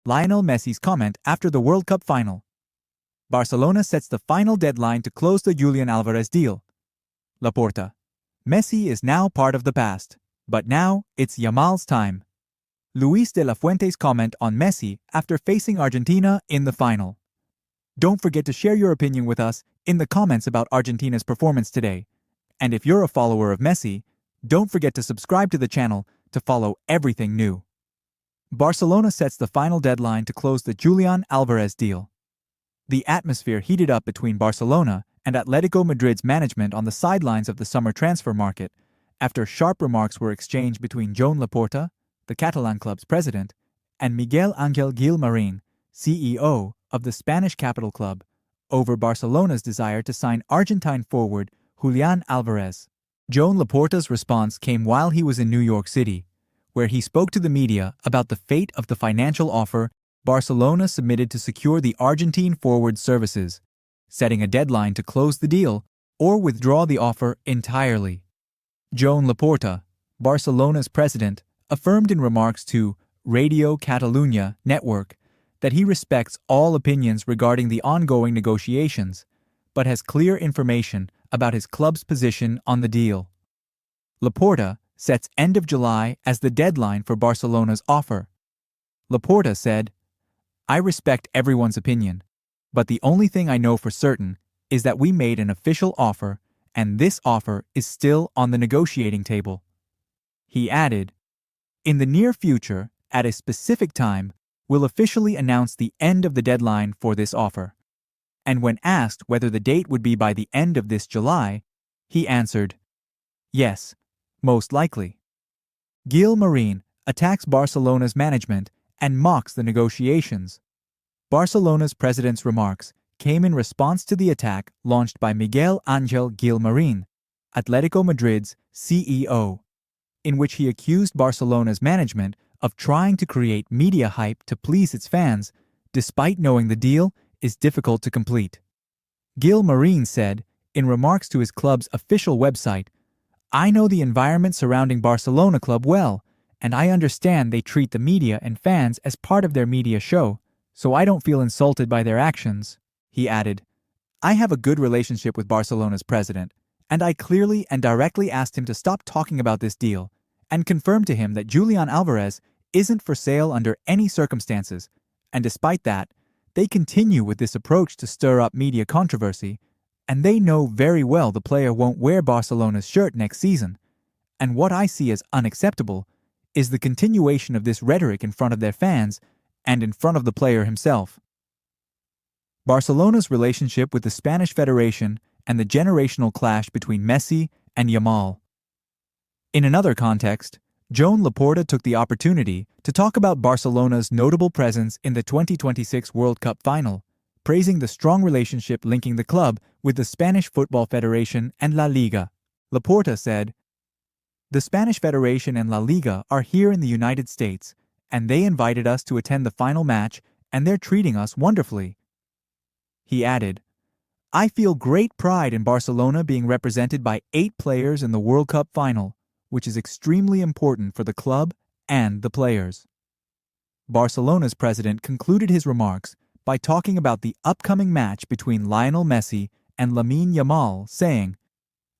Lionel Messi's comment after the World Cup final. Barcelona sets the final deadline to close the Julian Alvarez deal. Laporta. Messi is now part of the past, but now it's Yamal's time. Luis de la Fuente's comment on Messi after facing Argentina in the final. Don't forget to share your opinion with us in the comments about Argentina's performance today. And if you're a follower of Messi, don't forget to subscribe to the channel to follow everything new. Barcelona sets the final deadline to close the Julian Alvarez deal. The atmosphere heated up between Barcelona and Atletico Madrid's management on the sidelines of the summer transfer market after sharp remarks were exchanged between Joan Laporta, the Catalan club's president, and Miguel Ángel Gil Marín, CEO of the Spanish capital club, over Barcelona's desire to sign Argentine forward Julian Alvarez. Joan Laporta's response came while he was in New York City, where he spoke to the media about the fate of the financial offer Barcelona submitted to secure the Argentine forward's services, setting a deadline to close the deal or withdraw the offer entirely. Joan Laporta, Barcelona's president, affirmed in remarks to Radio Catalunya network that he respects all opinions regarding the ongoing negotiations, but has clear information about his club's position on the deal. Laporta sets end of July as the deadline for Barcelona's offer. Laporta said, "I respect everyone's opinion, but the only thing I know for certain is that we made an official offer, and this offer is still on the negotiating table." He added, "In the near future, at a specific time, we'll officially announce the end of the deadline for this offer." And when asked whether the date would be by the end of this July, he answered, "Yes, most likely." Gil Marín attacks Barcelona's management and mocks the negotiations. Barcelona's president's remarks came in response to the attack launched by Miguel Ángel Gil Marín, Atletico Madrid's CEO, in which he accused Barcelona's management of trying to create media hype to please its fans, despite knowing the deal is difficult to complete. Gil Marín said, in remarks to his club's official website, "I know the environment surrounding Barcelona club well, and I understand they treat the media and fans as part of their media show, so I don't feel insulted by their actions." He added, "I have a good relationship with Barcelona's president, and I clearly and directly asked him to stop talking about this deal and confirmed to him that Julian Alvarez isn't for sale under any circumstances, and despite that, they continue with this approach to stir up media controversy, and they know very well the player won't wear Barcelona's shirt next season, and what I see as unacceptable is the continuation of this rhetoric in front of their fans and in front of the player himself." Barcelona's relationship with the Spanish Federation and the generational clash between Messi and Yamal. In another context, Joan Laporta took the opportunity to talk about Barcelona's notable presence in the 2026 World Cup final, praising the strong relationship linking the club with the Spanish Football Federation and La Liga. Laporta said, "The Spanish Federation and La Liga are here in the United States, and they invited us to attend the final match, and they're treating us wonderfully." He added, "I feel great pride in Barcelona being represented by 8 players in the World Cup final, which is extremely important for the club and the players." Barcelona's president concluded his remarks by talking about the upcoming match between Lionel Messi and Lamine Yamal, saying,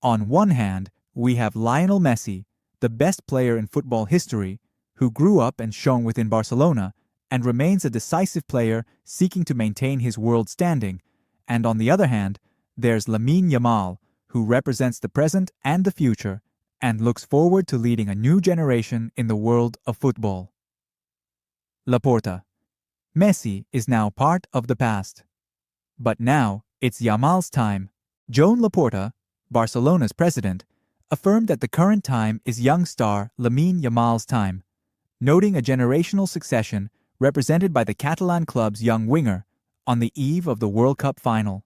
"On one hand, we have Lionel Messi, the best player in football history, who grew up and shone within Barcelona and remains a decisive player seeking to maintain his world standing, and on the other hand, there's Lamine Yamal, who represents the present and the future, and looks forward to leading a new generation in the world of football." Laporta. Messi is now part of the past. But now, it's Yamal's time. Joan Laporta, Barcelona's president, affirmed that the current time is young star Lamine Yamal's time, noting a generational succession represented by the Catalan club's young winger on the eve of the World Cup final.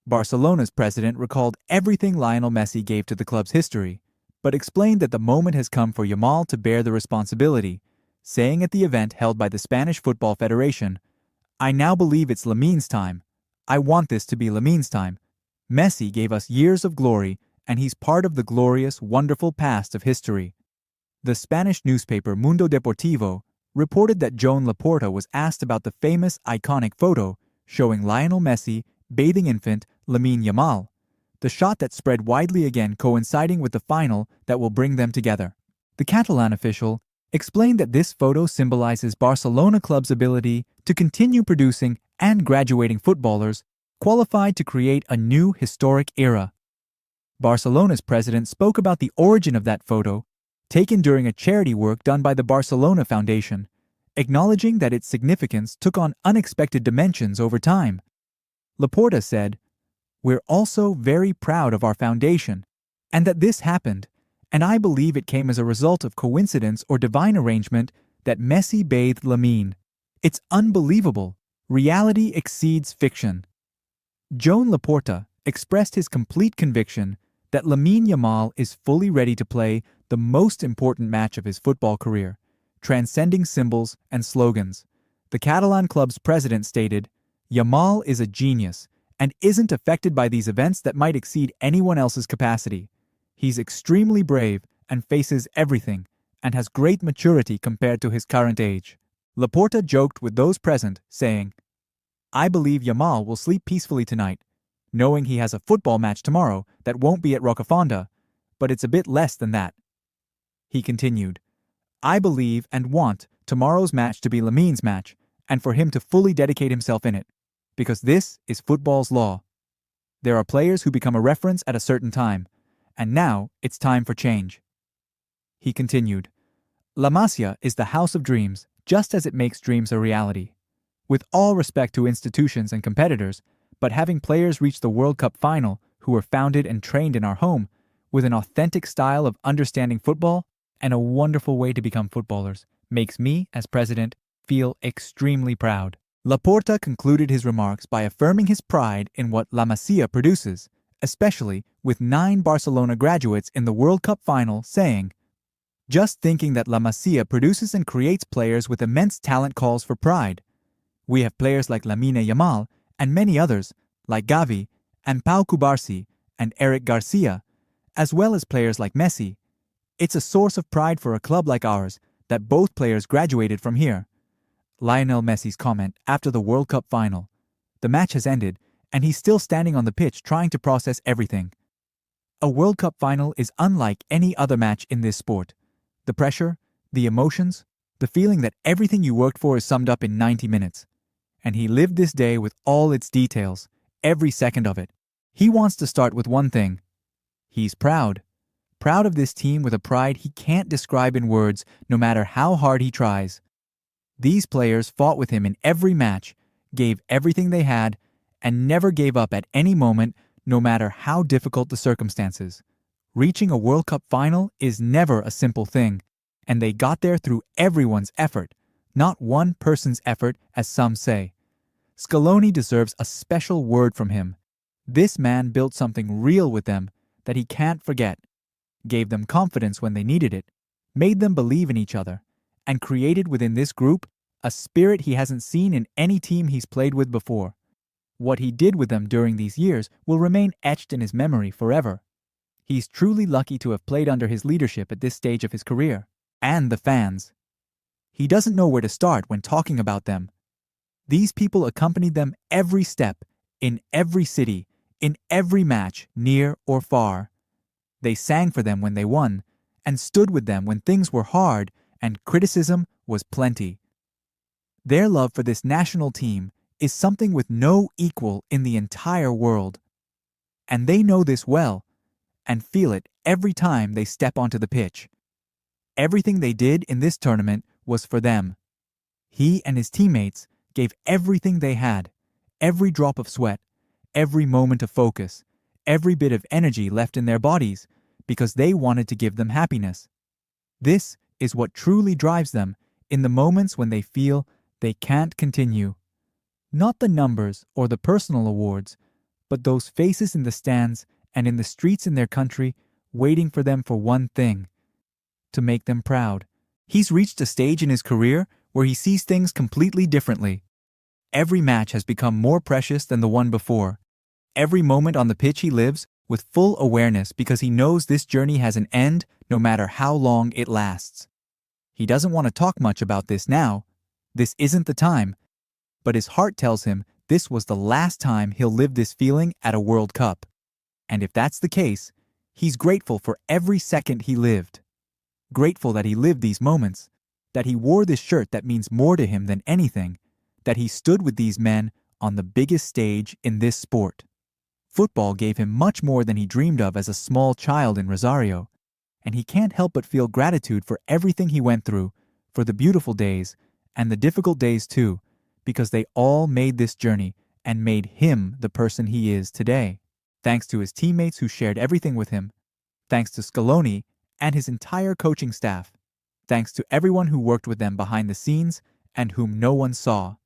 Barcelona's president recalled everything Lionel Messi gave to the club's history, but explained that the moment has come for Yamal to bear the responsibility, saying at the event held by the Spanish Football Federation, "I now believe it's Lamine's time. I want this to be Lamine's time. Messi gave us years of glory, and he's part of the glorious, wonderful past of history." The Spanish newspaper Mundo Deportivo reported that Joan Laporta was asked about the famous iconic photo showing Lionel Messi bathing infant Lamine Yamal, the shot that spread widely again coinciding with the final that will bring them together. The Catalan official explained that this photo symbolizes Barcelona club's ability to continue producing and graduating footballers qualified to create a new historic era. Barcelona's president spoke about the origin of that photo, taken during a charity work done by the Barcelona Foundation, acknowledging that its significance took on unexpected dimensions over time. Laporta said, "We're also very proud of our foundation, and that this happened, and I believe it came as a result of coincidence or divine arrangement that Messi bathed Lamine. It's unbelievable. Reality exceeds fiction." Joan Laporta expressed his complete conviction that Lamine Yamal is fully ready to play the most important match of his football career, transcending symbols and slogans. The Catalan club's president stated, "Yamal is a genius and isn't affected by these events that might exceed anyone else's capacity. He's extremely brave and faces everything and has great maturity compared to his current age." Laporta joked with those present, saying, "I believe Yamal will sleep peacefully tonight, knowing he has a football match tomorrow that won't be at Rocafonda, but it's a bit less than that." He continued, "I believe and want tomorrow's match to be Lamine's match and for him to fully dedicate himself in it, because this is football's law. There are players who become a reference at a certain time, and now it's time for change." He continued, "La Masia is the house of dreams, just as it makes dreams a reality. With all respect to institutions and competitors, but having players reach the World Cup final who were founded and trained in our home, with an authentic style of understanding football and a wonderful way to become footballers, makes me, as president, feel extremely proud." Laporta concluded his remarks by affirming his pride in what La Masia produces, especially with 9 Barcelona graduates in the World Cup final, saying, "Just thinking that La Masia produces and creates players with immense talent calls for pride. We have players like Lamine Yamal and many others, like Gavi and Pau Cubarsí and Eric Garcia, as well as players like Messi. It's a source of pride for a club like ours that both players graduated from here." Lionel Messi's comment after the World Cup final. "The match has ended, and he's still standing on the pitch trying to process everything. A World Cup final is unlike any other match in this sport. The pressure, the emotions, the feeling that everything you worked for is summed up in 90 minutes. And he lived this day with all its details, every second of it. He wants to start with one thing. He's proud. Proud of this team with a pride he can't describe in words, no matter how hard he tries. These players fought with him in every match, gave everything they had, and never gave up at any moment, no matter how difficult the circumstances. Reaching a World Cup final is never a simple thing, and they got there through everyone's effort, not one person's effort, as some say. Scaloni deserves a special word from him. This man built something real with them that he can't forget, gave them confidence when they needed it, made them believe in each other, and created within this group a spirit he hasn't seen in any team he's played with before. What he did with them during these years will remain etched in his memory forever. He's truly lucky to have played under his leadership at this stage of his career. And the fans. He doesn't know where to start when talking about them. These people accompanied them every step, in every city, in every match, near or far. They sang for them when they won, and stood with them when things were hard and criticism was plenty. Their love for this national team is something with no equal in the entire world. And they know this well, and feel it every time they step onto the pitch. Everything they did in this tournament was for them. He and his teammates gave everything they had, every drop of sweat, every moment of focus, every bit of energy left in their bodies, because they wanted to give them happiness. This is what truly drives them in the moments when they feel they can't continue. Not the numbers or the personal awards, but those faces in the stands and in the streets in their country waiting for them for one thing: to make them proud. He's reached a stage in his career where he sees things completely differently. Every match has become more precious than the one before. Every moment on the pitch he lives with full awareness because he knows this journey has an end no matter how long it lasts. He doesn't want to talk much about this now. This isn't the time. But his heart tells him this was the last time he'll live this feeling at a World Cup. And if that's the case, he's grateful for every second he lived. Grateful that he lived these moments, that he wore this shirt that means more to him than anything, that he stood with these men on the biggest stage in this sport. Football gave him much more than he dreamed of as a small child in Rosario, and he can't help but feel gratitude for everything he went through, for the beautiful days, and the difficult days too, because they all made this journey and made him the person he is today. Thanks to his teammates who shared everything with him, thanks to Scaloni and his entire coaching staff, thanks to everyone who worked with them behind the scenes and whom no one saw,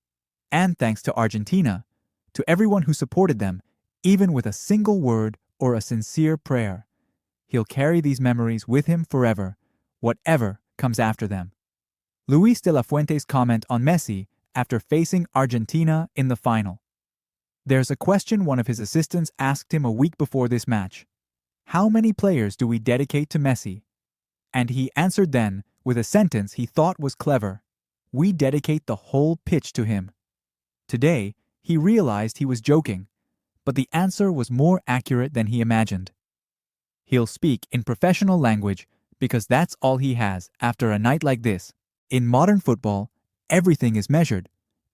and thanks to Argentina, to everyone who supported them, even with a single word or a sincere prayer. He'll carry these memories with him forever, whatever comes after them. Luis de la Fuente's comment on Messi after facing Argentina in the final. There's a question one of his assistants asked him a week before this match. How many players do we dedicate to Messi? And he answered then with a sentence he thought was clever. We dedicate the whole pitch to him. Today, he realized he was joking, but the answer was more accurate than he imagined. He'll speak in professional language because that's all he has after a night like this. In modern football, everything is measured.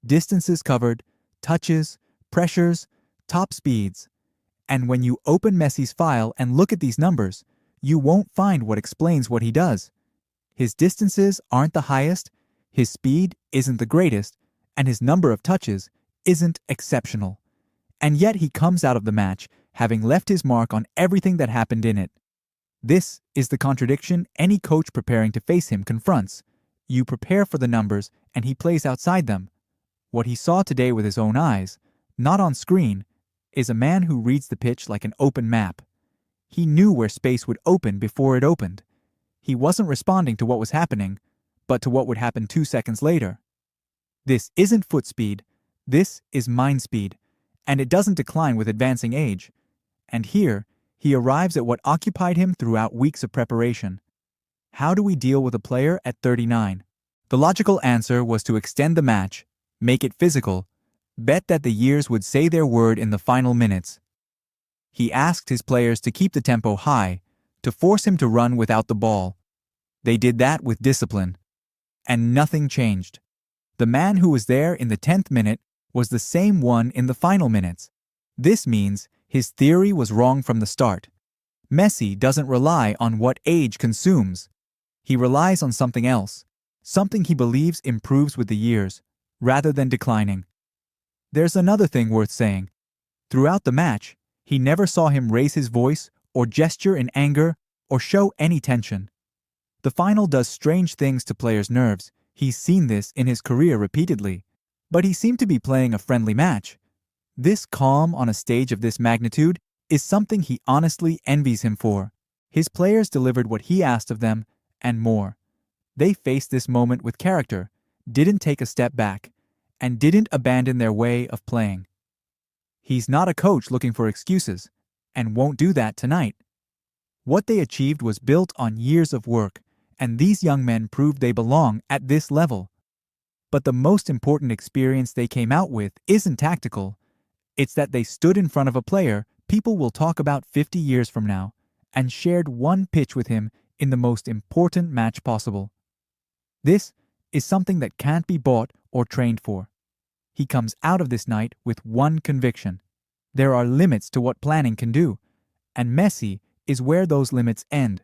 Distances covered, touches, pressures, top speeds. And when you open Messi's file and look at these numbers, you won't find what explains what he does. His distances aren't the highest, his speed isn't the greatest, and his number of touches isn't exceptional. And yet he comes out of the match having left his mark on everything that happened in it. This is the contradiction any coach preparing to face him confronts. You prepare for the numbers and he plays outside them. What he saw today with his own eyes, not on screen, is a man who reads the pitch like an open map. He knew where space would open before it opened. He wasn't responding to what was happening, but to what would happen 2 seconds later. This isn't foot speed, this is mind speed, and it doesn't decline with advancing age. And here, he arrives at what occupied him throughout weeks of preparation. How do we deal with a player at 39? The logical answer was to extend the match, make it physical, bet that the years would say their word in the final minutes. He asked his players to keep the tempo high, to force him to run without the ball. They did that with discipline. And nothing changed. The man who was there in the 10th minute was the same one in the final minutes. This means his theory was wrong from the start. Messi doesn't rely on what age consumes. He relies on something else, something he believes improves with the years, rather than declining. There's another thing worth saying. Throughout the match, he never saw him raise his voice or gesture in anger or show any tension. The final does strange things to players' nerves. He's seen this in his career repeatedly. But he seemed to be playing a friendly match. This calm on a stage of this magnitude is something he honestly envies him for. His players delivered what he asked of them, and more. They faced this moment with character, didn't take a step back, and didn't abandon their way of playing. He's not a coach looking for excuses, and won't do that tonight. What they achieved was built on years of work, and these young men proved they belong at this level. But the most important experience they came out with isn't tactical. It's that they stood in front of a player people will talk about 50 years from now, and shared one pitch with him in the most important match possible. This is something that can't be bought or trained for. He comes out of this night with one conviction. There are limits to what planning can do, and Messi is where those limits end.